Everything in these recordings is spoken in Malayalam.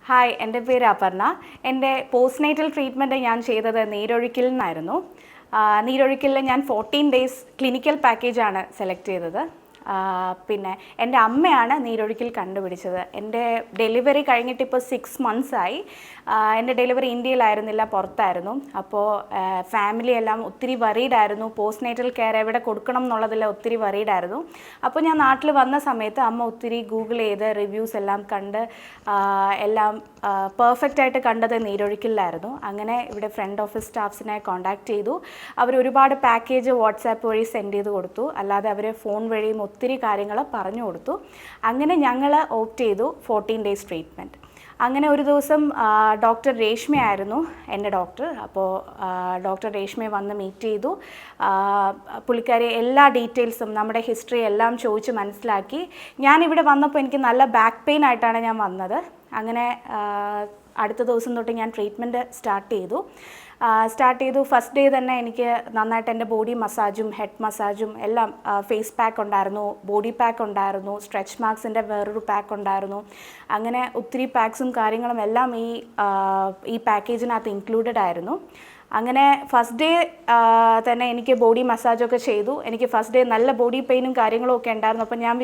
ഹായ്, എൻ്റെ പേര് അപർണ. എൻ്റെ പോസ്റ്റ്നേറ്റൽ ട്രീറ്റ്മെൻറ്റ് ഞാൻ ചെയ്തത് നീരൊഴുക്കിൽ നിന്നായിരുന്നു. നീരൊഴുക്കിൽ ഞാൻ 14 ഡേയ്സ് ക്ലിനിക്കൽ പാക്കേജാണ് സെലക്ട് ചെയ്തത്. പിന്നെ എൻ്റെ അമ്മയാണ് നീരൊഴുക്കിൽ കണ്ടുപിടിച്ചത്. എൻ്റെ ഡെലിവറി കഴിഞ്ഞിട്ട് ഇപ്പോൾ 6 months ആയി. എൻ്റെ ഡെലിവറി ഇന്ത്യയിലായിരുന്നില്ല, പുറത്തായിരുന്നു. അപ്പോൾ ഫാമിലി എല്ലാം ഒത്തിരി വറീഡായിരുന്നു. പോസ്റ്റ്നേറ്റൽ കെയർ എവിടെ കൊടുക്കണം എന്നുള്ളതിൽ ഒത്തിരി വറീഡായിരുന്നു. അപ്പോൾ ഞാൻ നാട്ടിൽ വന്ന സമയത്ത് അമ്മ ഒത്തിരി ഗൂഗിൾ ചെയ്ത് റിവ്യൂസ് എല്ലാം കണ്ട് എല്ലാം പെർഫെക്റ്റായിട്ട് കണ്ടത് നീരൊഴുക്കിലായിരുന്നു. അങ്ങനെ ഇവിടെ ഫ്രണ്ട് ഓഫീസ് സ്റ്റാഫ്സിനെ കോൺടാക്ട് ചെയ്തു. അവർ ഒരുപാട് പാക്കേജ് വാട്സാപ്പ് വഴി സെൻഡ് ചെയ്ത് കൊടുത്തു. അല്ലാതെ അവർ ഫോൺ വഴിയും ഒത്തിരി കാര്യങ്ങൾ പറഞ്ഞു കൊടുത്തു. അങ്ങനെ ഞങ്ങൾ ഓപ്റ്റ് ചെയ്തു 14 ഡേയ്സ് ട്രീറ്റ്മെൻറ്റ്. അങ്ങനെ ഒരു ദിവസം ഡോക്ടർ രേഷ്മയായിരുന്നു എൻ്റെ ഡോക്ടർ. അപ്പോൾ ഡോക്ടർ രേഷ്മയെ വന്ന് മീറ്റ് ചെയ്തു. പുള്ളിക്കാരി എല്ലാ ഡീറ്റെയിൽസും നമ്മുടെ ഹിസ്റ്ററി എല്ലാം ചോദിച്ച് മനസ്സിലാക്കി. ഞാനിവിടെ വന്നപ്പോൾ എനിക്ക് നല്ല ബാക്ക് പെയിൻ ആയിട്ടാണ് ഞാൻ വന്നത്. അങ്ങനെ അടുത്ത ദിവസം തൊട്ട് ഞാൻ ട്രീറ്റ്മെൻറ്റ് സ്റ്റാർട്ട് ചെയ്തു. ഫസ്റ്റ് ഡേ തന്നെ എനിക്ക് നന്നായിട്ട് എൻ്റെ ബോഡി മസാജും ഹെഡ് മസാജും എല്ലാം, ഫേസ് പാക്ക് ഉണ്ടായിരുന്നു, ബോഡി പാക്ക് ഉണ്ടായിരുന്നു, സ്ട്രെച്ച് മാർക്സിൻ്റെ വേറൊരു പാക്ക് ഉണ്ടായിരുന്നു. അങ്ങനെ ഒത്തിരി പാക്സും കാര്യങ്ങളും എല്ലാം ഈ പാക്കേജിനകത്ത് ഇൻക്ലൂഡഡ് ആയിരുന്നു. അങ്ങനെ ഫസ്റ്റ് ഡേ തന്നെ എനിക്ക് ബോഡി മസാജൊക്കെ ചെയ്തു. എനിക്ക് ഫസ്റ്റ് ഡേ നല്ല ബോഡി പെയിനും കാര്യങ്ങളും ഒക്കെ ഉണ്ടായിരുന്നു. അപ്പോൾ ഞാൻ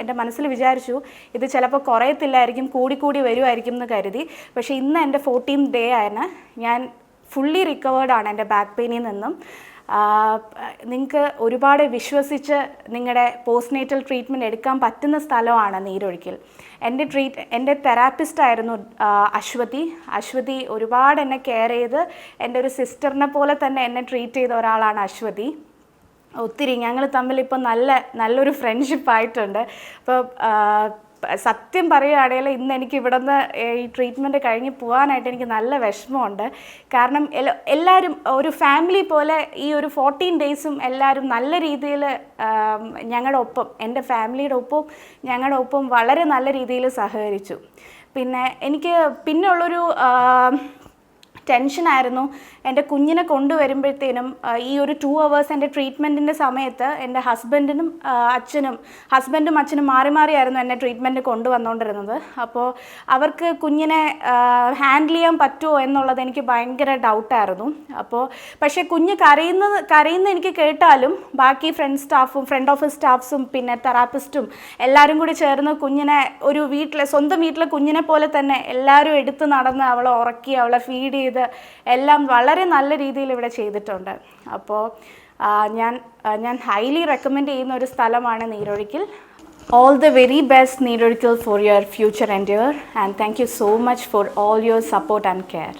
എൻ്റെ മനസ്സിൽ വിചാരിച്ചു ഇത് ചിലപ്പോൾ കുറയത്തില്ലായിരിക്കും, കൂടി വരുമായിരിക്കും എന്ന് കരുതി. പക്ഷേ ഇന്ന് എൻ്റെ 14th ഡേ ആണ്. ഞാൻ ഫുള്ളി റിക്കവേർഡാണ് എൻ്റെ ബാക്ക് പെയിനിൽ നിന്നും. നിങ്ങൾക്ക് ഒരുപാട് വിശ്വസിച്ച് നിങ്ങളുടെ പോസ്റ്റ്നേറ്റൽ ട്രീറ്റ്മെൻറ്റ് എടുക്കാൻ പറ്റുന്ന സ്ഥലമാണ് നീരൊഴുക്കിൽ. എൻ്റെ തെറാപ്പിസ്റ്റായിരുന്നു അശ്വതി. ഒരുപാട് എന്നെ കെയർ ചെയ്ത് എൻ്റെ ഒരു സിസ്റ്ററിനെ പോലെ തന്നെ എന്നെ ട്രീറ്റ് ചെയ്ത ഒരാളാണ് അശ്വതി. ഒത്തിരി ഞങ്ങൾ തമ്മിൽ ഇപ്പോൾ നല്ലൊരു ഫ്രണ്ട്ഷിപ്പായിട്ടുണ്ട്. അപ്പോൾ സത്യം പറയുകയാണെങ്കിൽ ഇന്ന് എനിക്ക് ഇവിടെ നിന്ന് ഈ ട്രീറ്റ്മെൻറ്റ് കഴിഞ്ഞ് പോകാനായിട്ട് എനിക്ക് നല്ല വിഷമമുണ്ട്. കാരണം എല്ലാവരും ഒരു ഫാമിലി പോലെ ഈ ഒരു 14 ഡേയ്സും എല്ലാവരും നല്ല രീതിയിൽ ഞങ്ങളുടെ ഒപ്പം, എൻ്റെ ഫാമിലിയുടെ ഒപ്പം ഞങ്ങളുടെ ഒപ്പം വളരെ നല്ല രീതിയിൽ സഹകരിച്ചു. പിന്നെ എനിക്ക് പിന്നുള്ളൊരു ടെൻഷനായിരുന്നു എൻ്റെ കുഞ്ഞിനെ കൊണ്ടുവരുമ്പോഴത്തേനും. ഈ ഒരു 2 hours എൻ്റെ ട്രീറ്റ്മെൻറ്റിൻ്റെ സമയത്ത് എൻ്റെ ഹസ്ബൻഡും അച്ഛനും മാറിയായിരുന്നു എന്നെ ട്രീറ്റ്മെൻറ്റ് കൊണ്ടുവന്നുകൊണ്ടിരുന്നത്. അപ്പോൾ അവർക്ക് കുഞ്ഞിനെ ഹാൻഡിൽ ചെയ്യാൻ പറ്റുമോ എന്നുള്ളത് എനിക്ക് ഭയങ്കര ഡൗട്ടായിരുന്നു. പക്ഷേ കുഞ്ഞ് കരയുന്ന എനിക്ക് കേട്ടാലും ബാക്കി ഫ്രണ്ട് ഓഫീസ് സ്റ്റാഫ്സും പിന്നെ തെറാപ്പിസ്റ്റും എല്ലാവരും കൂടി ചേർന്ന് കുഞ്ഞിനെ ഒരു സ്വന്തം വീട്ടിലെ കുഞ്ഞിനെ പോലെ തന്നെ എല്ലാവരും എടുത്ത് നടന്ന് അവളെ ഉറക്കി അവളെ ഫീഡ് ചെയ്ത് എല്ലാം വളരെ നല്ല രീതിയിൽ ഇവിടെ ചെയ്തിട്ടുണ്ട്. അപ്പോൾ ഞാൻ ഹൈലി റെക്കമെൻഡ് ചെയ്യുന്ന ഒരു സ്ഥലമാണ് നീരൊഴുക്കിൽ. All the very best, Neerozhikal, for your future endeavor, and thank you so much for all your support and care.